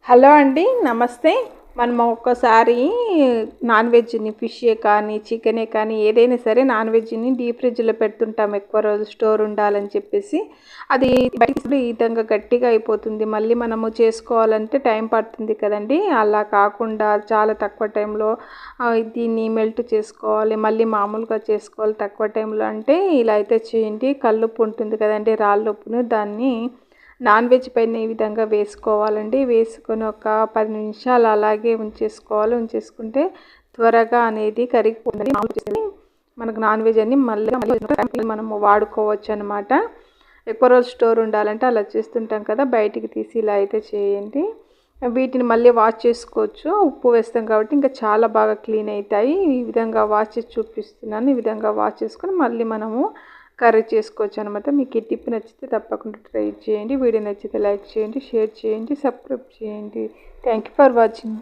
Hello అండి. నమస్తే. మనం ఒక్కసారి నాన్ వెజ్‌ని ఫిషే కానీ, చికెనే కానీ ఏదైనా సరే నాన్ వెజ్‌ని డీప్ ఫ్రిడ్జ్‌లో పెడుతుంటాం ఎక్కువ రోజులు స్టోర్ ఉండాలని చెప్పేసి. అది బయటికి తీసినప్పుడు ఈ విధంగా గట్టిగా అయిపోతుంది. మళ్ళీ మనము చేసుకోవాలంటే టైం పడుతుంది కదండీ! అలా కాకుండా చాలా తక్కువ టైంలో దీన్ని మెల్ట్ చేసుకోవాలి. మళ్ళీ మామూలుగా చేసుకోవాలి తక్కువ టైంలో అంటే ఇలా అయితే చేయండి. కల్లుప్పు ఉంటుంది కదండీ! రాళ్ళుప్పును దాన్ని నాన్ వెజ్ పైన ఈ విధంగా వేసుకోవాలండి. వేసుకొని ఒక 10 నిమిషాలు అలాగే ఉంచేసుకోవాలి. ఉంచేసుకుంటే త్వరగా అనేది కరిగిపోతుంది. మనకు నాన్ వెజ్ అని మళ్ళీ మనము వాడుకోవచ్చు అనమాట. ఎక్కువ రోజు స్టోర్ ఉండాలంటే అలా చేస్తుంటాం కదా, బయటికి తీసి ఇలా అయితే చేయండి. వీటిని మళ్ళీ వాష్ చేసుకోవచ్చు. ఉప్పు వేస్తాం కాబట్టి ఇంకా చాలా బాగా క్లీన్ అవుతాయి. ఈ విధంగా వాష్ చేసి చూపిస్తున్నాను. ఈ విధంగా వాష్ చేసుకొని మళ్ళీ మనము కర్రీ చేసుకోవచ్చు అనమాట. మీకు ఈ టిప్ నచ్చితే తప్పకుండా ట్రై చేయండి. వీడియో నచ్చితే లైక్ చేయండి, షేర్ చేయండి, సబ్స్క్రైబ్ చేయండి. Thank you for watching.